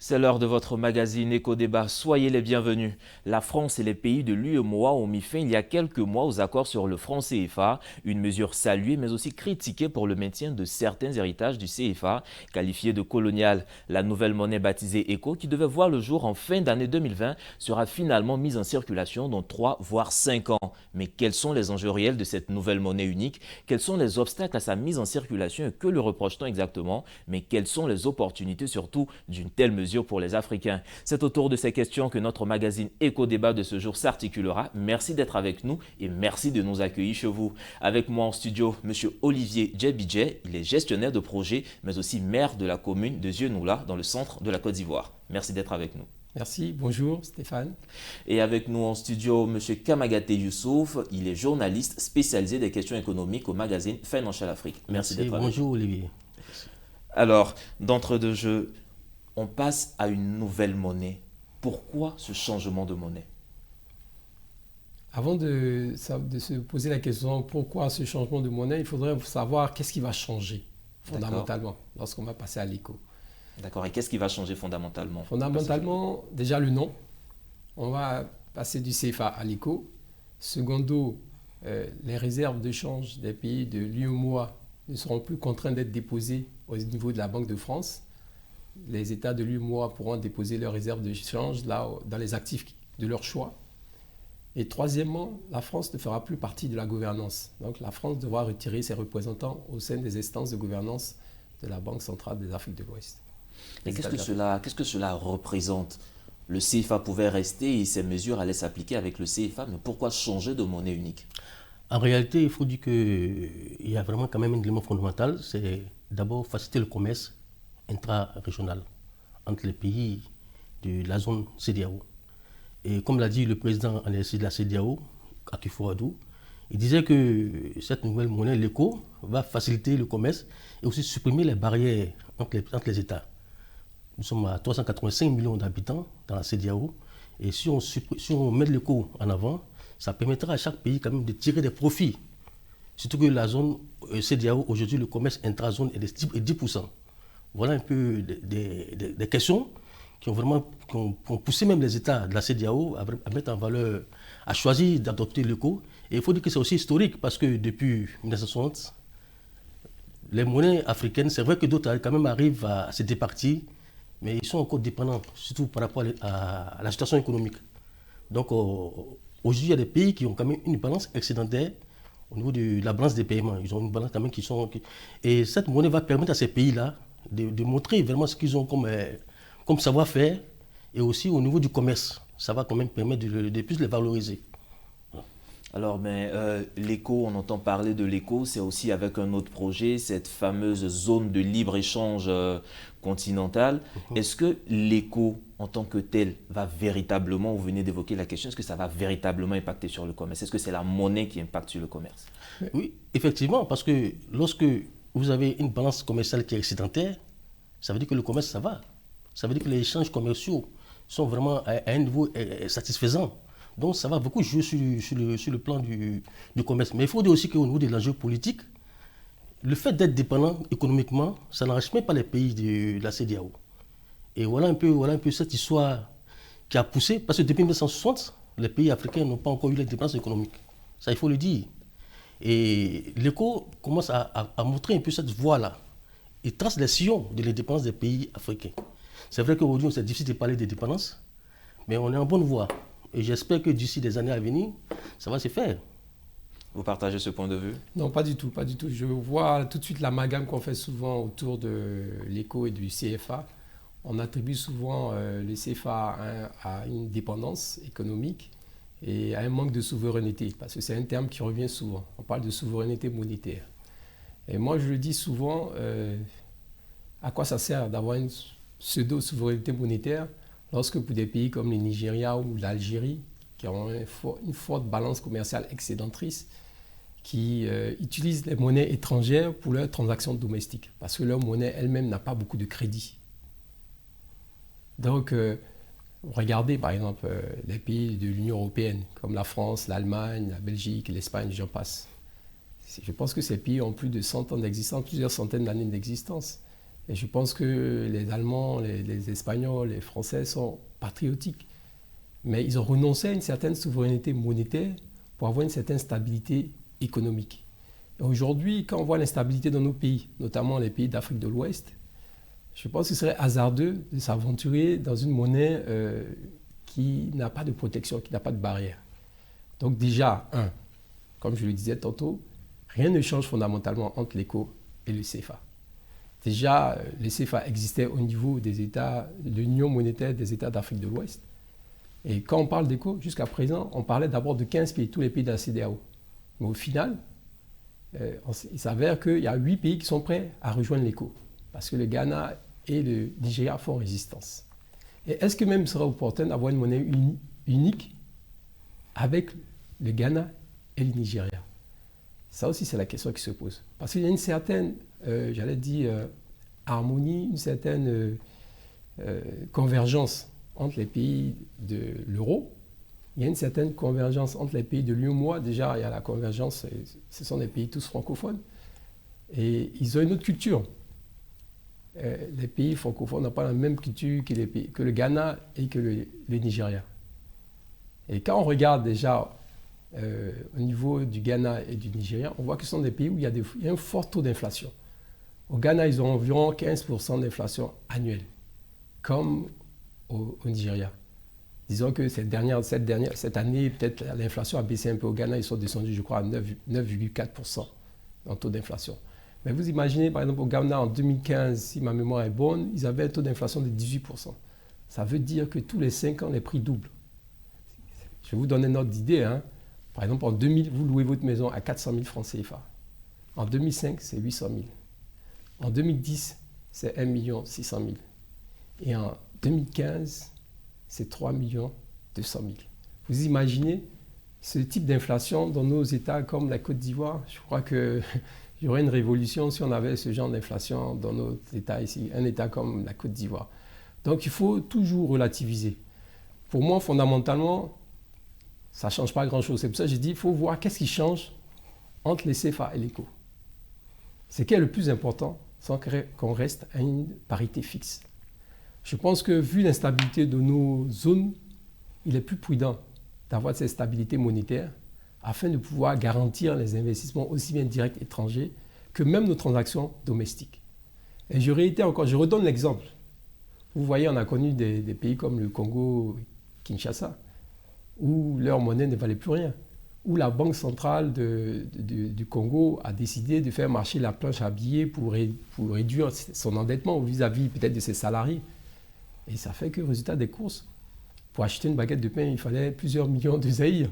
C'est l'heure de votre magazine Éco-Débat. Soyez les bienvenus. La France et les pays de l'UEMOA ont mis fin il y a quelques mois aux accords sur le franc CFA, une mesure saluée mais aussi critiquée pour le maintien de certains héritages du CFA, qualifié de colonial. La nouvelle monnaie baptisée ECO, qui devait voir le jour en fin d'année 2020, sera finalement mise en circulation dans 3 voire 5 ans. Mais quels sont les enjeux réels de cette nouvelle monnaie unique? Quels sont les obstacles à sa mise en circulation et que le reproche-t-on exactement? Mais quelles sont les opportunités surtout d'une telle mesure pour les Africains? C'est autour de ces questions que notre magazine Éco-Débat de ce jour s'articulera. Merci d'être avec nous et merci de nous accueillir chez vous. Avec moi en studio, M. Olivier Djebidje, il est gestionnaire de projet, mais aussi maire de la commune de Zieunula, dans le centre de la Côte d'Ivoire. Merci d'être avec nous. Merci, bonjour Stéphane. Et avec nous en studio, M. Kamagate Youssouf, il est journaliste spécialisé des questions économiques au magazine Financial Afrique. Merci d'être avec nous. Bonjour Olivier. Alors, d'entre deux jeux, on passe à une nouvelle monnaie. Pourquoi ce changement de monnaie? Avant de se poser la question pourquoi ce changement de monnaie, il faudrait savoir qu'est-ce qui va changer fondamentalement lorsqu'on va passer à l'éco. D'accord, et qu'est-ce qui va changer fondamentalement? Fondamentalement, déjà le nom. On va passer du CFA à l'éco. Secondo, les réserves de change des pays de l'UEMOA ne seront plus contraints d'être déposées au niveau de la Banque de France. Les États de l'UEMOA pourront déposer leurs réserves de change là, dans les actifs de leur choix. Et troisièmement, la France ne fera plus partie de la gouvernance. Donc la France devra retirer ses représentants au sein des instances de gouvernance de la Banque centrale des Afriques de l'Ouest. Et qu'est-ce que cela représente? Le CFA pouvait rester et ces mesures allaient s'appliquer avec le CFA, mais pourquoi changer de monnaie unique? En réalité, il faut dire qu'il y a vraiment quand même un élément fondamental, c'est d'abord faciliter le commerce intra-régional entre les pays de la zone CEDEAO. Et comme l'a dit le président en exercice de la CEDEAO, Akufo-Addo, il disait que cette nouvelle monnaie, l'ECO, va faciliter le commerce et aussi supprimer les barrières entre les États. Nous sommes à 385 millions d'habitants dans la CEDEAO et si on met l'ECO en avant, ça permettra à chaque pays quand même de tirer des profits. Surtout que la zone CEDEAO, aujourd'hui, le commerce intra-zone est de 10%. Voilà un peu des questions qui ont poussé même les États de la CEDEAO à mettre en valeur, à choisir d'adopter l'ECO. Et il faut dire que c'est aussi historique parce que depuis 1960, les monnaies africaines, c'est vrai que d'autres quand même arrivent à se départir, mais ils sont encore dépendants, surtout par rapport à la situation économique. Donc aujourd'hui, il y a des pays qui ont quand même une balance excédentaire au niveau de la balance des paiements. Ils ont une balance quand même Et cette monnaie va permettre à ces pays-là de montrer vraiment ce qu'ils ont comme savoir-faire et aussi au niveau du commerce. Ça va quand même permettre de plus les valoriser. Alors, mais l'éco, on entend parler de l'éco, c'est aussi avec un autre projet, cette fameuse zone de libre-échange continentale. Est-ce que l'éco, en tant que tel, va véritablement, vous venez d'évoquer la question, est-ce que ça va véritablement impacter sur le commerce? Est-ce que c'est la monnaie qui impacte sur le commerce? Oui, effectivement, parce que lorsque vous avez une balance commerciale qui est excédentaire, ça veut dire que le commerce, ça va. Ça veut dire que les échanges commerciaux sont vraiment à un niveau satisfaisant. Donc ça va beaucoup jouer sur le plan du commerce. Mais il faut dire aussi qu'au niveau de l'enjeu politique, le fait d'être dépendant économiquement, ça n'enrichit même pas les pays de la CEDEAO. Et voilà un peu cette histoire qui a poussé, parce que depuis 1960, les pays africains n'ont pas encore eu l'indépendance économique. Ça, il faut le dire. Et l'ECO commence à montrer un peu cette voie-là. Il trace les sillons de l'indépendance des pays africains. C'est vrai qu'aujourd'hui, c'est difficile de parler d'indépendance, mais on est en bonne voie. Et j'espère que d'ici des années à venir, ça va se faire. Vous partagez ce point de vue? Non, pas du tout, pas du tout. Je vois tout de suite l'amalgame qu'on fait souvent autour de l'éco et du CFA. On attribue souvent le CFA à une dépendance économique et à un manque de souveraineté, parce que c'est un terme qui revient souvent. On parle de souveraineté monétaire. Et moi, je le dis souvent, à quoi ça sert d'avoir une pseudo-souveraineté monétaire lorsque pour des pays comme le Nigeria ou l'Algérie, qui ont une forte balance commerciale excédentrice, qui utilisent les monnaies étrangères pour leurs transactions domestiques, parce que leur monnaie elle-même n'a pas beaucoup de crédit. Donc, regardez par exemple les pays de l'Union européenne, comme la France, l'Allemagne, la Belgique, l'Espagne, j'en passe. Je pense que ces pays ont plus de 100 ans d'existence, plusieurs centaines d'années d'existence. Et je pense que les Allemands, les Espagnols, les Français sont patriotiques. Mais ils ont renoncé à une certaine souveraineté monétaire pour avoir une certaine stabilité économique. Et aujourd'hui, quand on voit l'instabilité dans nos pays, notamment les pays d'Afrique de l'Ouest, je pense que ce serait hasardeux de s'aventurer dans une monnaie qui n'a pas de protection, qui n'a pas de barrière. Donc déjà, comme je le disais tantôt, rien ne change fondamentalement entre l'ECO et le CFA. Déjà, le CFA existait au niveau des États, de l'Union monétaire des États d'Afrique de l'Ouest. Et quand on parle d'ECO, jusqu'à présent, on parlait d'abord de 15 pays, tous les pays de la CEDEAO. Mais au final, il s'avère qu'il y a 8 pays qui sont prêts à rejoindre l'ECO, parce que le Ghana et le Nigeria font résistance. Et est-ce que même il serait opportun d'avoir une monnaie unique avec le Ghana et le Nigeria? Ça aussi, c'est la question qui se pose. Parce qu'il y a une certaine, harmonie, une certaine convergence entre les pays de l'euro. Il y a une certaine convergence entre les pays de l'UEMOA. Déjà, il y a la convergence, ce sont des pays tous francophones. Et ils ont une autre culture. Les pays francophones n'ont pas la même culture que le Ghana et que le Nigeria. Et quand on regarde déjà au niveau du Ghana et du Nigeria, on voit que ce sont des pays où il y a un fort taux d'inflation. Au Ghana, ils ont environ 15% d'inflation annuelle, comme au Nigeria. Disons que cette année, peut-être l'inflation a baissé un peu au Ghana, ils sont descendus, je crois, à 9,4% en taux d'inflation. Mais vous imaginez, par exemple, au Ghana, en 2015, si ma mémoire est bonne, ils avaient un taux d'inflation de 18%. Ça veut dire que tous les 5 ans, les prix doublent. Je vais vous donner une ordre d'idée. Par exemple, en 2000, vous louez votre maison à 400 000 francs CFA. En 2005, c'est 800 000. En 2010, c'est 1 600 000. Et en 2015, c'est 3 200 000. Vous imaginez ce type d'inflation dans nos États comme la Côte d'Ivoire? Je crois qu'il y aurait une révolution si on avait ce genre d'inflation dans nos États ici, un État comme la Côte d'Ivoire. Donc il faut toujours relativiser. Pour moi, fondamentalement, ça ne change pas grand-chose. C'est pour ça que j'ai dit qu'il faut voir qu'est-ce qui change entre les CFA et l'ECO. Ce qui est le plus important, c'est qu'on reste à une parité fixe. Je pense que vu l'instabilité de nos zones, il est plus prudent d'avoir cette stabilité monétaire afin de pouvoir garantir les investissements aussi bien directs étrangers que même nos transactions domestiques. Et je redonne l'exemple. Vous voyez, on a connu des pays comme le Congo, Kinshasa, où leur monnaie ne valait plus rien, où la Banque centrale du Congo a décidé de faire marcher la planche à billets pour réduire son endettement vis-à-vis peut-être de ses salariés. Et ça fait que, résultat des courses, pour acheter une baguette de pain, il fallait plusieurs millions de zaïres.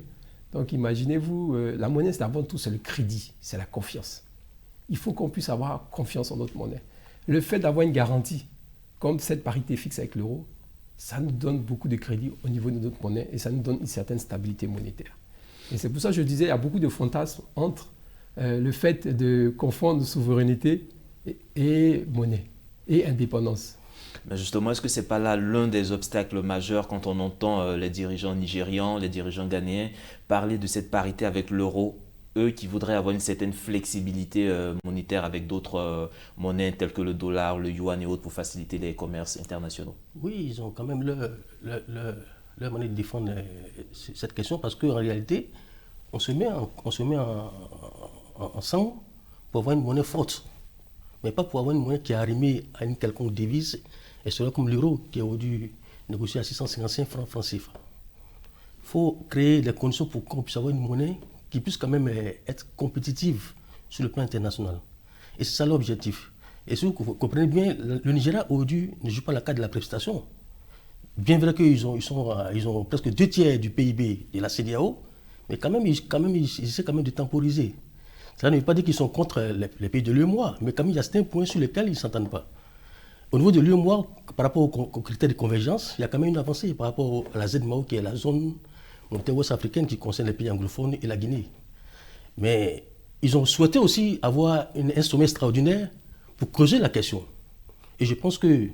Donc imaginez-vous, la monnaie, c'est avant tout, c'est le crédit, c'est la confiance. Il faut qu'on puisse avoir confiance en notre monnaie. Le fait d'avoir une garantie, comme cette parité fixe avec l'euro, ça nous donne beaucoup de crédit au niveau de notre monnaie et ça nous donne une certaine stabilité monétaire. Et c'est pour ça que je disais, il y a beaucoup de fantasmes entre le fait de confondre souveraineté et monnaie et indépendance. Mais justement, est-ce que ce n'est pas là l'un des obstacles majeurs quand on entend les dirigeants nigérians, les dirigeants ghanéens parler de cette parité avec l'euro, eux qui voudraient avoir une certaine flexibilité monétaire avec d'autres monnaies telles que le dollar, le yuan et autres pour faciliter les commerces internationaux? Oui, ils ont quand même leur manière de défendre cette question parce qu'en réalité, on se met ensemble pour avoir une monnaie forte, mais pas pour avoir une monnaie qui est arrimée à une quelconque devise, et cela comme l'euro qui est aujourd'hui négocié à 655 francs CFA. Il faut créer les conditions pour qu'on puisse avoir une monnaie qui puisse quand même être compétitive sur le plan international. Et c'est ça l'objectif. Et si vous comprenez bien, le Nigeria aujourd'hui ne joue pas la carte de la prestation. Bien vrai qu'ils ont presque 2/3 du PIB de la CEDEAO, mais quand même, ils essaient quand même de temporiser. Cela ne veut pas dire qu'ils sont contre les pays de l'UEMOA, mais quand même, il y a certains points sur lesquels ils ne s'entendent pas. Au niveau de l'UEMOA, par rapport aux critères de convergence, il y a quand même une avancée par rapport à la ZMAO, qui est la zone monétaire ouest-africaine qui concerne les pays anglophones et la Guinée. Mais ils ont souhaité aussi avoir un sommet extraordinaire pour creuser la question. Et je pense que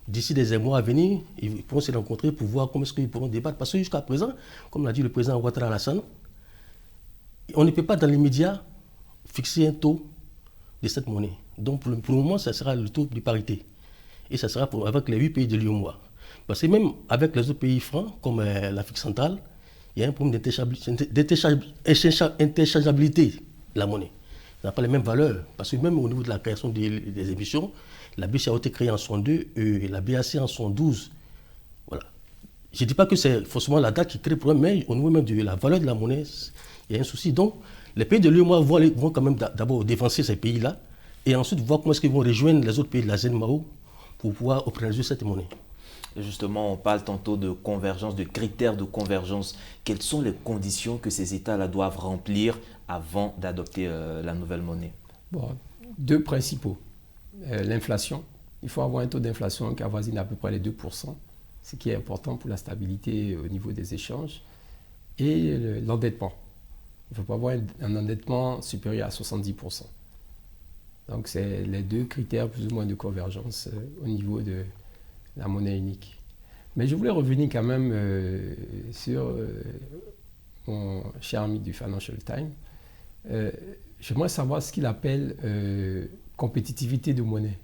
d'ici des mois à venir, ils pourront se rencontrer pour voir comment est-ce qu'ils pourront débattre. Parce que jusqu'à présent, comme l'a dit le président Ouattara Alassane, on ne peut pas dans l'immédiat fixer un taux de cette monnaie. Donc pour le moment, ça sera le taux de parité. et ça sera avec les 8 pays de l'UEMOA. Parce que même avec les autres pays francs, comme l'Afrique centrale, il y a un problème d'interchangeabilité de la monnaie. Ça n'a pas les mêmes valeurs. Parce que même au niveau de la création des émissions, la BCAO a été créée en 1962 et la BAC en 1972. Voilà. Je ne dis pas que c'est forcément la date qui crée le problème, mais au niveau même de la valeur de la monnaie, il y a un souci. Donc, les pays de l'UEMOA vont quand même d'abord dévancer ces pays-là et ensuite voir comment est-ce qu'ils vont rejoindre les autres pays de la ZMAO pour pouvoir opéraliser cette monnaie. Et justement, on parle tantôt de convergence, de critères de convergence. Quelles sont les conditions que ces États-là doivent remplir avant d'adopter la nouvelle monnaie? Bon, deux principaux. L'inflation. Il faut avoir un taux d'inflation qui avoisine à peu près les 2%, ce qui est important pour la stabilité au niveau des échanges. Et l'endettement. Il ne faut pas avoir un endettement supérieur à 70%. Donc, c'est les deux critères plus ou moins de convergence au niveau de la monnaie unique. Mais je voulais revenir quand même sur mon cher ami du Financial Times. J'aimerais savoir ce qu'il appelle compétitivité de monnaie.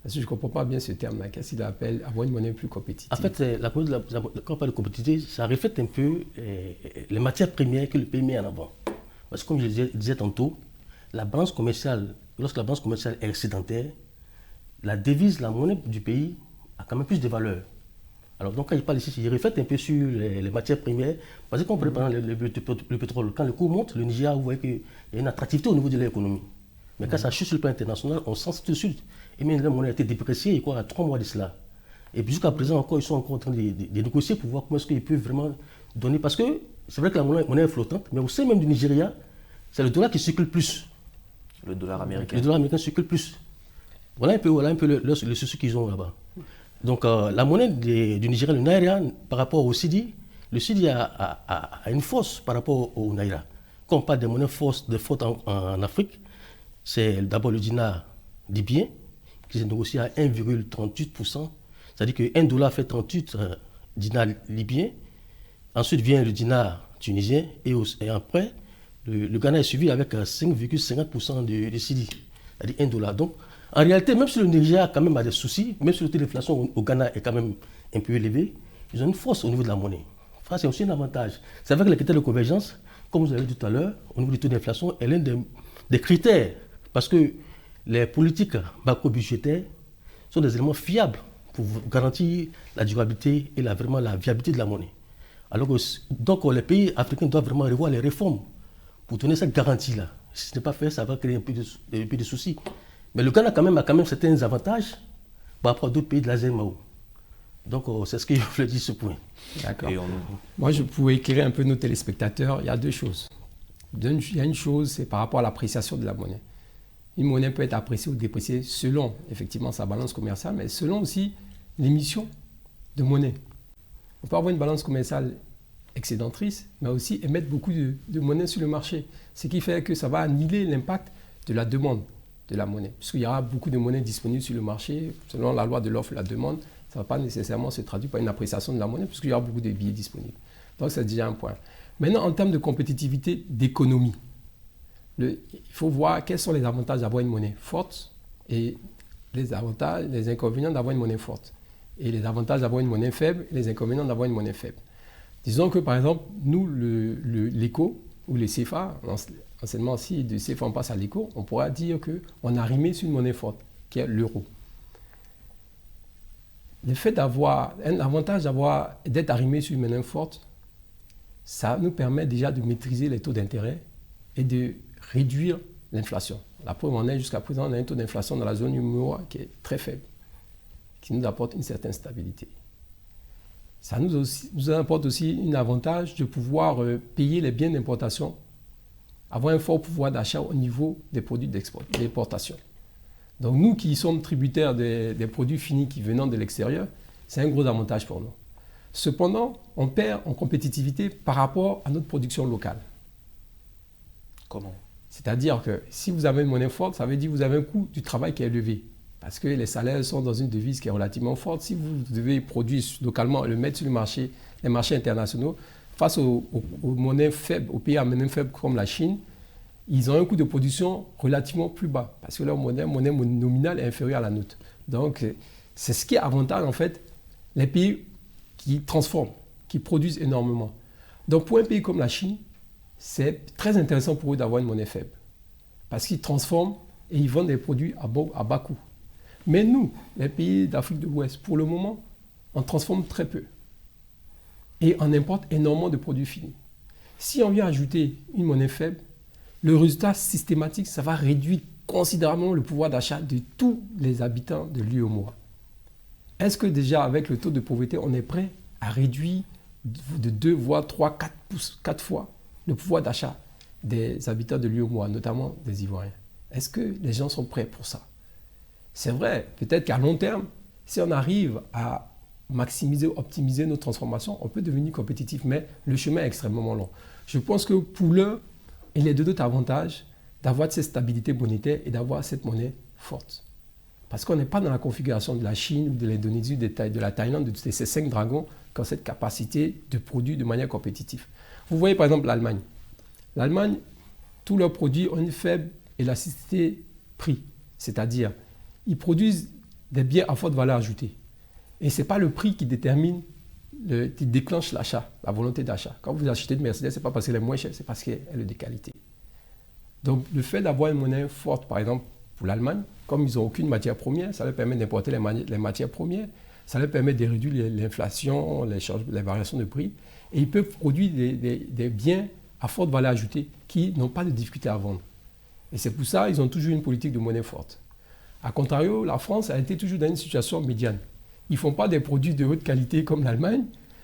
Parce que je ne comprends pas bien ce terme-là. Qu'est-ce qu'il appelle avoir une monnaie plus compétitive? En fait, quand on parle de compétitivité, ça reflète un peu les matières premières que le pays met en avant. Parce que comme je disais tantôt, la balance commerciale, lorsque la balance commerciale est excédentaire, la devise, la monnaie du pays a quand même plus de valeur. Alors donc quand je parle ici, je reflète un peu sur les matières premières. Parce que quand on prend par exemple le pétrole, quand le cours monte, le Nigeria, vous voyez qu'il y a une attractivité au niveau de l'économie. Mais quand ça chute sur le plan international, on sent tout de suite. Et même la monnaie a été dépréciée il y a 3 mois de cela. Et puis jusqu'à présent encore, ils sont encore en train de négocier pour voir comment est-ce qu'ils peuvent vraiment donner. Parce que c'est vrai que la monnaie est flottante, mais au sein même du Nigeria, c'est le dollar qui circule plus. Le dollar américain. Le dollar américain circule plus. Voilà un peu le souci qu'ils ont là-bas. Donc la monnaie du Nigeria, le Naira, par rapport au Cedi, le Cedi a une force par rapport au Naira. Quand on parle des monnaies fortes en Afrique, c'est d'abord le dinar libyen, qui s'est négocié à 1,38%. C'est-à-dire qu'un dollar fait 38 dinars libyens. Ensuite vient le dinar tunisien et après, le Ghana est suivi avec 5,50% de Cedi, c'est-à-dire 1 dollar. Donc, en réalité, même si le Nigeria quand même a des soucis, même si le taux d'inflation au Ghana est quand même un peu élevé, ils ont une force au niveau de la monnaie. Ça, c'est aussi un avantage. C'est vrai que les critères de convergence, comme vous avez dit tout à l'heure, au niveau du taux d'inflation, est l'un des critères. Parce que les politiques macro-budgétaires sont des éléments fiables pour garantir la durabilité et vraiment la viabilité de la monnaie. Alors donc les pays africains doivent vraiment revoir les réformes pour donner cette garantie-là. Si ce n'est pas fait, ça va créer un peu de soucis. Mais le Ghana a quand même certains avantages par rapport à d'autres pays de la ZMAO. Donc c'est ce que je voulais dire ce point. D'accord. Moi, je pouvais éclairer un peu nos téléspectateurs. Il y a deux choses. Il y a une chose, c'est par rapport à l'appréciation de la monnaie. Une monnaie peut être appréciée ou dépréciée selon, effectivement, sa balance commerciale, mais selon aussi l'émission de monnaie. On peut avoir une balance commerciale excédentrice, mais aussi émettre beaucoup de monnaie sur le marché. Ce qui fait que ça va annihiler l'impact de la demande de la monnaie. Puisqu'il y aura beaucoup de monnaie disponible sur le marché, selon la loi de l'offre et la demande, ça ne va pas nécessairement se traduire par une appréciation de la monnaie, puisqu'il y aura beaucoup de billets disponibles. Donc, c'est déjà un point. Maintenant, en termes de compétitivité d'économie, il faut voir quels sont les avantages d'avoir une monnaie forte et les inconvénients d'avoir une monnaie forte. Et les avantages d'avoir une monnaie faible et les inconvénients d'avoir une monnaie faible. Disons que, par exemple, nous, l'ECO ou les CFA, anciennement, si de CFA on passe à l'ECO, on pourra dire qu'on a rimé sur une monnaie forte, qui est l'euro. Le fait d'avoir un avantage d'être arrimé sur une monnaie forte, ça nous permet déjà de maîtriser les taux d'intérêt et de réduire l'inflation. La preuve en est, jusqu'à présent, on a un taux d'inflation dans la zone UEMOA qui est très faible, qui nous apporte une certaine stabilité. Ça nous apporte aussi un avantage de pouvoir payer les biens d'importation, avoir un fort pouvoir d'achat au niveau des produits d'exportation. Donc nous qui sommes tributaires des produits finis qui venant de l'extérieur, c'est un gros avantage pour nous. Cependant, on perd en compétitivité par rapport à notre production locale. Comment? C'est-à-dire que si vous avez une monnaie forte, ça veut dire que vous avez un coût du travail qui est élevé. Parce que les salaires sont dans une devise qui est relativement forte. Si vous devez produire localement et le mettre sur les marchés internationaux, face aux monnaies faibles, aux pays à monnaie faible comme la Chine, ils ont un coût de production relativement plus bas. Parce que leur monnaie nominale est inférieure à la nôtre. Donc, C'est ce qui avantage en fait les pays qui transforment, qui produisent énormément. Donc pour un pays comme la Chine, c'est très intéressant pour eux d'avoir une monnaie faible. Parce qu'ils transforment et ils vendent des produits à bas coût. Mais nous, les pays d'Afrique de l'Ouest, pour le moment, on transforme très peu. Et on importe énormément de produits finis. Si on vient ajouter une monnaie faible, le résultat systématique, ça va réduire considérablement le pouvoir d'achat de tous les habitants de l'UEMOA. Est-ce que déjà, avec le taux de pauvreté, on est prêt à réduire de 2, voire 3, 4 fois le pouvoir d'achat des habitants de l'UEMOA, notamment des Ivoiriens? Est-ce que les gens sont prêts pour ça? C'est vrai, peut-être qu'à long terme, si on arrive à maximiser, optimiser nos transformations, on peut devenir compétitif, mais le chemin est extrêmement long. Je pense que pour l'heure, il est de d'autres avantages d'avoir cette stabilité monétaire et d'avoir cette monnaie forte. Parce qu'on n'est pas dans la configuration de la Chine, de l'Indonésie, de la Thaïlande, de ces 5 dragons qui ont cette capacité de produire de manière compétitive. Vous voyez par exemple l'Allemagne. L'Allemagne, tous leurs produits ont une faible élasticité prix, c'est-à-dire ils produisent des biens à forte valeur ajoutée. Et ce n'est pas le prix qui détermine, qui déclenche l'achat, la volonté d'achat. Quand vous achetez de Mercedes, ce n'est pas parce qu'elle est moins chère, c'est parce qu'elle est de qualité. Donc le fait d'avoir une monnaie forte, par exemple, pour l'Allemagne, comme ils n'ont aucune matière première, ça leur permet d'importer les matières premières, ça leur permet de réduire l'inflation, les variations de prix, et ils peuvent produire des biens à forte valeur ajoutée qui n'ont pas de difficulté à vendre. Et c'est pour ça qu'ils ont toujours une politique de monnaie forte. A contrario, la France a été toujours dans une situation médiane. Ils ne font pas des produits de haute qualité comme l'Allemagne,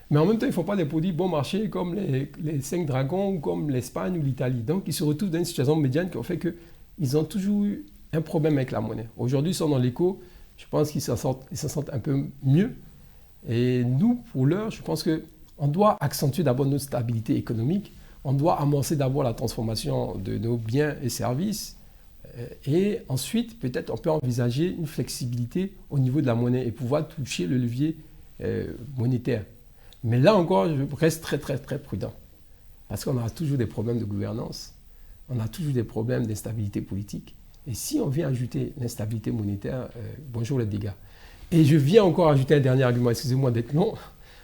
mais en même temps, ils ne font pas des produits bon marché comme les 5 dragons, comme l'Espagne ou l'Italie. Donc, ils se retrouvent dans une situation médiane qui a fait qu'ils ont toujours eu un problème avec la monnaie. Aujourd'hui, ils sont dans l'éco, je pense qu'ils s'en sortent un peu mieux. Et nous, pour l'heure, je pense qu'on doit accentuer d'abord notre stabilité économique, on doit amorcer d'abord la transformation de nos biens et services, et ensuite, peut-être, on peut envisager une flexibilité au niveau de la monnaie et pouvoir toucher le levier monétaire. Mais là encore, je reste très, très, très prudent. Parce qu'on a toujours des problèmes de gouvernance, on a toujours des problèmes d'instabilité politique. Et si on vient ajouter l'instabilité monétaire, bonjour les dégâts. Et je viens encore ajouter un dernier argument, excusez-moi d'être long.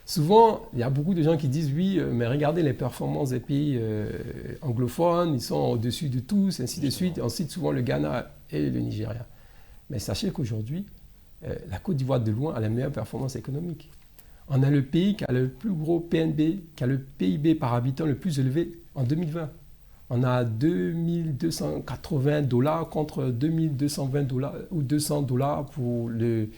Souvent, il y a beaucoup de gens qui disent oui, mais regardez les performances des pays anglophones, ils sont au-dessus de tous, ainsi de suite. On cite souvent le Ghana et le Nigeria. Mais sachez qu'aujourd'hui, la Côte d'Ivoire de loin a la meilleure performance économique. On a le pays qui a le plus gros PNB, qui a le PIB par habitant le plus élevé en 2020. On a 2280 $ contre 2220 $ ou 200 $ pour le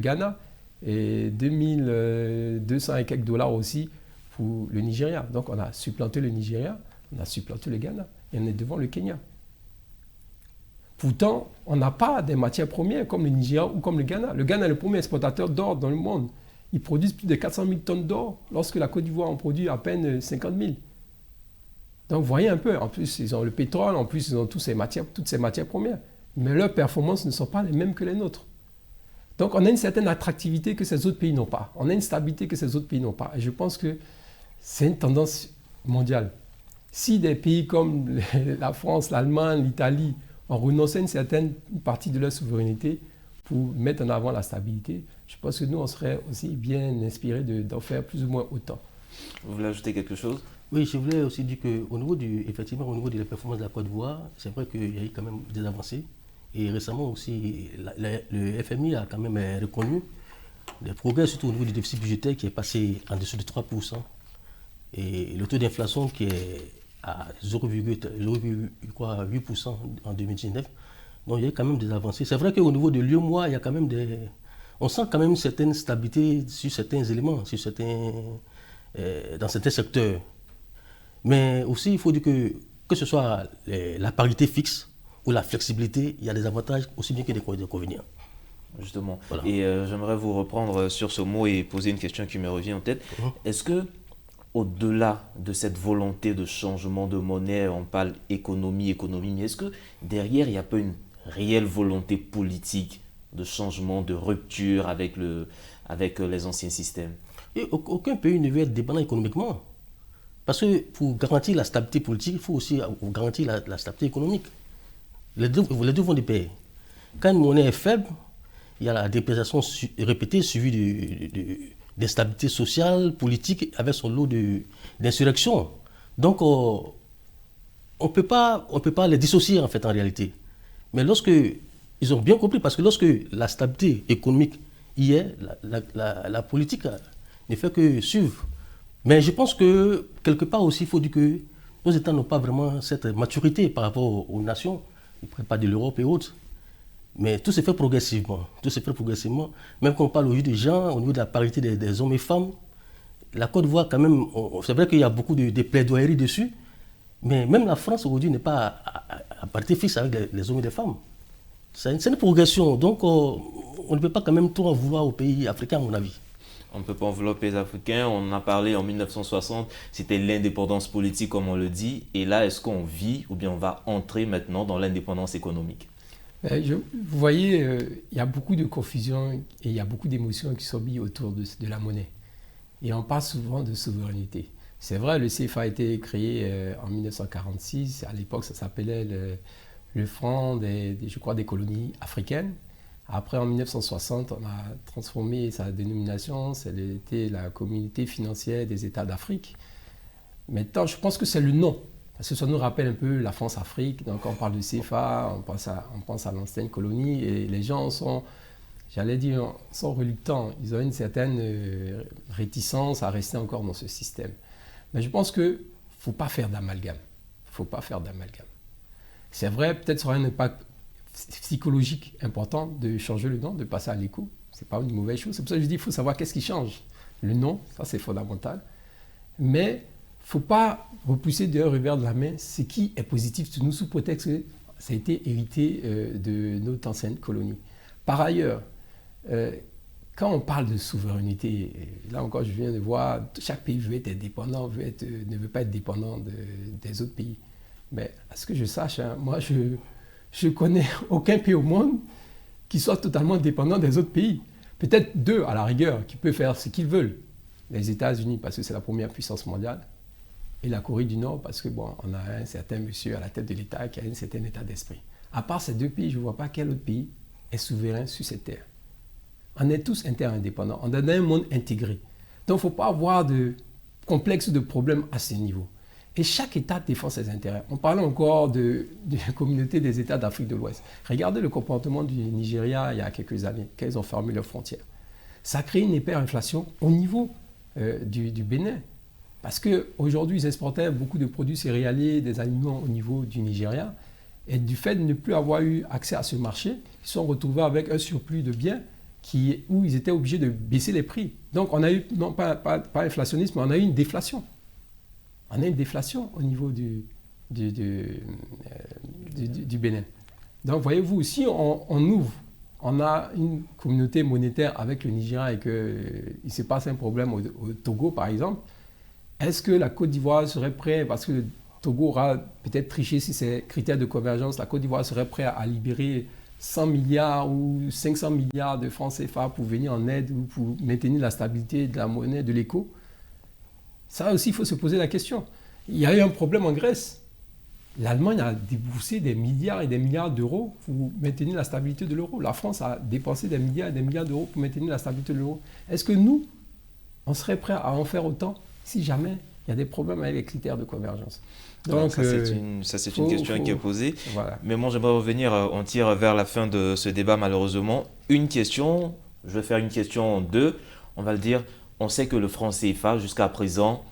Ghana. Et 2200 et quelques dollars aussi pour le Nigeria. Donc on a supplanté le Nigeria, on a supplanté le Ghana et on est devant le Kenya. Pourtant, on n'a pas des matières premières comme le Nigeria ou comme le Ghana. Le Ghana est le premier exportateur d'or dans le monde. Ils produisent plus de 400 000 tonnes d'or, lorsque la Côte d'Ivoire en produit à peine 50 000. Donc vous voyez un peu, en plus ils ont le pétrole, en plus ils ont toutes ces matières premières. Mais leurs performances ne sont pas les mêmes que les nôtres. Donc on a une certaine attractivité que ces autres pays n'ont pas. On a une stabilité que ces autres pays n'ont pas. Et je pense que c'est une tendance mondiale. Si des pays comme la France, l'Allemagne, l'Italie ont renoncé à une certaine partie de leur souveraineté pour mettre en avant la stabilité, je pense que nous, on serait aussi bien inspirés d'en faire plus ou moins autant. Vous voulez ajouter quelque chose? Oui, je voulais aussi dire qu'au niveau effectivement, au niveau de la performance de la Côte d'Ivoire, c'est vrai qu'il y a eu quand même des avancées. Et récemment aussi, le FMI a quand même reconnu les progrès, surtout au niveau du déficit budgétaire qui est passé en dessous de 3%. Et le taux d'inflation qui est à 0,8% en 2019. Donc il y a quand même des avancées. C'est vrai qu'au niveau de l'UEMOA, il y a quand même on sent quand même une certaine stabilité sur certains éléments, dans certains secteurs. Mais aussi, il faut dire que ce soit la parité fixe ou la flexibilité, il y a des avantages aussi bien que des inconvénients. Justement. Voilà. Et j'aimerais vous reprendre sur ce mot et poser une question qui me revient en tête. Est-ce que, au-delà de cette volonté de changement de monnaie, on parle économie, mais est-ce que derrière, il n'y a pas une réelle volonté politique de changement, de rupture avec les anciens systèmes? Et aucun pays ne veut être dépendant économiquement. Parce que pour garantir la stabilité politique, il faut aussi garantir la stabilité économique. Les deux vont de pair. Quand une monnaie est faible, il y a la dépréciation répétée suivie d'instabilité sociale, politique, avec son lot d'insurrection. Donc, on ne peut pas les dissocier en fait en réalité. Mais lorsque, ils ont bien compris, parce que lorsque la stabilité économique y est, la politique ne fait que suivre. Mais je pense que quelque part aussi, il faut dire que nos États n'ont pas vraiment cette maturité par rapport aux nations, ils ne prennent pas de l'Europe et autres. Mais tout se fait progressivement. Tout se fait progressivement. Même quand on parle aujourd'hui des gens, au niveau de la parité des hommes et femmes, la Côte d'Ivoire, quand même, c'est vrai qu'il y a beaucoup de plaidoyeries dessus, mais même la France aujourd'hui n'est pas à parité fixe avec les hommes et les femmes. C'est une progression. Donc, on ne peut pas quand même tout en vouloir aux pays africains, à mon avis. On ne peut pas envelopper les Africains. On en a parlé en 1960, c'était l'indépendance politique, comme on le dit. Et là, est-ce qu'on vit ou bien on va entrer maintenant dans l'indépendance économique? Vous voyez, il y a beaucoup de confusion et il y a beaucoup d'émotions qui sont mises autour de la monnaie. Et on parle souvent de souveraineté. C'est vrai, le CFA a été créé en 1946. À l'époque, ça s'appelait le franc je crois, des colonies africaines. Après, en 1960, on a transformé sa dénomination. C'était la communauté financière des États d'Afrique. Maintenant, je pense que c'est le nom. Parce que ça nous rappelle un peu la France-Afrique. Donc, on parle de CFA, on pense à l'ancienne colonie. Et les gens sont, j'allais dire, sont reluctants. Ils ont une certaine réticence à rester encore dans ce système. Mais je pense qu'il ne faut pas faire d'amalgame. Il ne faut pas faire d'amalgame. C'est vrai, peut-être ça aura un impact psychologique important de changer le nom, de passer à l'éco. Ce n'est pas une mauvaise chose. C'est pour ça que je dis qu'il faut savoir qu'est-ce qui change. Le nom, ça c'est fondamental. Mais il ne faut pas repousser d'un revers de la main ce qui est positif sur nous sous prétexte que ça a été hérité de notre ancienne colonie. Par ailleurs, quand on parle de souveraineté, là encore je viens de voir, chaque pays veut être indépendant, ne veut pas être dépendant des autres pays. Mais à ce que je sache, moi je connais aucun pays au monde qui soit totalement dépendant des autres pays. Peut-être deux à la rigueur, qui peuvent faire ce qu'ils veulent. Les États-Unis, parce que c'est la première puissance mondiale, et la Corée du Nord, parce que bon, on a un certain monsieur à la tête de l'État qui a un certain état d'esprit. À part ces deux pays, je ne vois pas quel autre pays est souverain sur cette terre. On est tous interindépendants, on est dans un monde intégré. Donc il ne faut pas avoir de complexe de problèmes à ce niveau. Et chaque État défend ses intérêts. On parle encore de la communauté des États d'Afrique de l'Ouest. Regardez le comportement du Nigeria il y a quelques années, quand ils ont fermé leurs frontières. Ça a créé une hyperinflation au niveau du Bénin. Parce qu'aujourd'hui, ils exportaient beaucoup de produits céréaliers, des aliments au niveau du Nigeria. Et du fait de ne plus avoir eu accès à ce marché, ils se sont retrouvés avec un surplus de biens où ils étaient obligés de baisser les prix. Donc on a eu, non pas inflationnisme, mais on a eu une déflation. On a une déflation au niveau du Bénin. Donc voyez-vous, si on ouvre, on a une communauté monétaire avec le Nigeria et qu'il se passe un problème au Togo par exemple, est-ce que la Côte d'Ivoire serait prête, parce que le Togo aura peut-être triché sur ses critères de convergence, la Côte d'Ivoire serait prête à libérer 100 milliards ou 500 milliards de francs CFA pour venir en aide ou pour maintenir la stabilité de la monnaie, de l'éco? Ça aussi, il faut se poser la question. Il y a eu un problème en Grèce. L'Allemagne a déboursé des milliards et des milliards d'euros pour maintenir la stabilité de l'euro. La France a dépensé des milliards et des milliards d'euros pour maintenir la stabilité de l'euro. Est-ce que nous, on serait prêts à en faire autant si jamais il y a des problèmes avec les critères de convergence? Donc, ça, c'est une question qui est posée. Voilà. Mais moi, j'aimerais revenir, on tire vers la fin de ce débat malheureusement. Une question, je vais faire une question 2. On va le dire, on sait que le franc CFA, jusqu'à présent,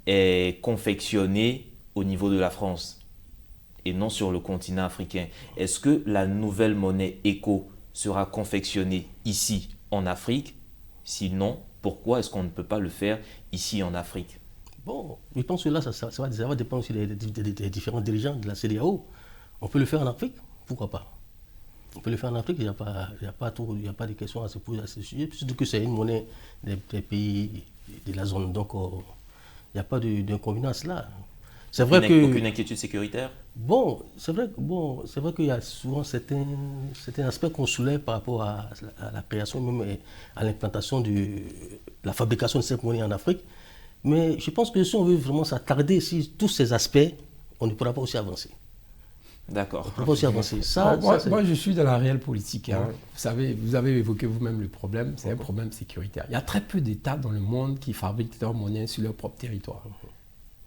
est confectionné au niveau de la France et non sur le continent africain. Est-ce que la nouvelle monnaie ECO sera confectionnée ici en Afrique? Sinon, pourquoi est-ce qu'on ne peut pas le faire ici en Afrique? Bon, je pense que là, ça va dépendre aussi des différents dirigeants de la CEDEAO. On peut le faire en Afrique, pourquoi pas? On peut le faire en Afrique, il n'y a pas de questions à se poser à ce sujet, surtout que c'est une monnaie des pays de la zone. Donc, il n'y a pas d'inconvénience là. C'est vrai aucune inquiétude sécuritaire? Bon, c'est vrai qu'il y a souvent certains aspects qu'on soulève par rapport à la création, même à l'implantation de la fabrication de cette monnaie en Afrique. Mais je pense que si on veut vraiment s'attarder sur tous ces aspects, on ne pourra pas aussi avancer. D'accord. On peut aussi avancer. Ça, moi, je suis dans la réelle politique. Hein. Vous savez, vous avez évoqué vous-même le problème, c'est un problème sécuritaire. Il y a très peu d'États dans le monde qui fabriquent leur monnaie sur leur propre territoire.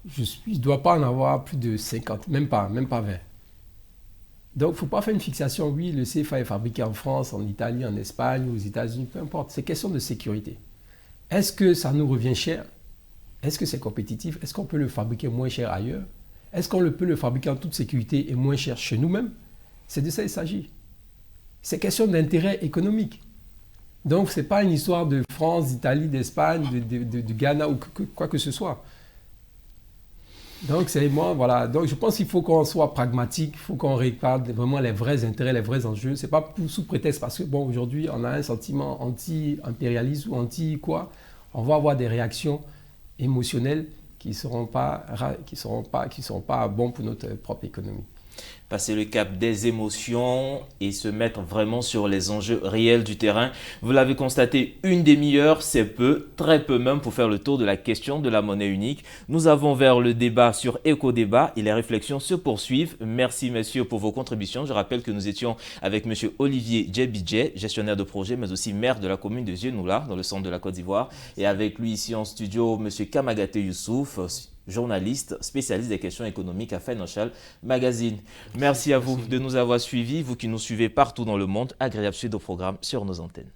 Je ne dois pas en avoir plus de 50, même pas 20. Donc, il ne faut pas faire une fixation. Oui, le CFA est fabriqué en France, en Italie, en Espagne, aux États-Unis, peu importe. C'est question de sécurité. Est-ce que ça nous revient cher? Est-ce que c'est compétitif? Est-ce qu'on peut le fabriquer moins cher ailleurs? Est-ce qu'on peut le fabriquer en toute sécurité et moins cher chez nous-mêmes? C'est de ça qu'il s'agit. C'est question d'intérêt économique. Donc, ce n'est pas une histoire de France, d'Italie, d'Espagne, de Ghana ou quoi que ce soit. Donc, c'est moi, voilà. Donc, je pense qu'il faut qu'on soit pragmatique, il faut qu'on regarde vraiment les vrais intérêts, les vrais enjeux. Ce n'est pas sous prétexte parce que, bon, aujourd'hui, on a un sentiment anti-impérialiste ou anti-quoi. On va avoir des réactions émotionnelles qui ne seront pas bons pour notre propre économie. Passer le cap des émotions et se mettre vraiment sur les enjeux réels du terrain. Vous l'avez constaté, une demi-heure, c'est peu, très peu même pour faire le tour de la question de la monnaie unique. Nous avons vers le débat sur Éco-Débat et les réflexions se poursuivent. Merci messieurs pour vos contributions. Je rappelle que nous étions avec monsieur Olivier Djebidje, gestionnaire de projet, mais aussi maire de la commune de Zienoula, dans le centre de la Côte d'Ivoire. Et avec lui ici en studio, monsieur Kamagate Youssouf, journaliste spécialiste des questions économiques à Financial Magazine. Merci à vous de nous avoir suivis, vous qui nous suivez partout dans le monde. Agréable suite au programme sur nos antennes.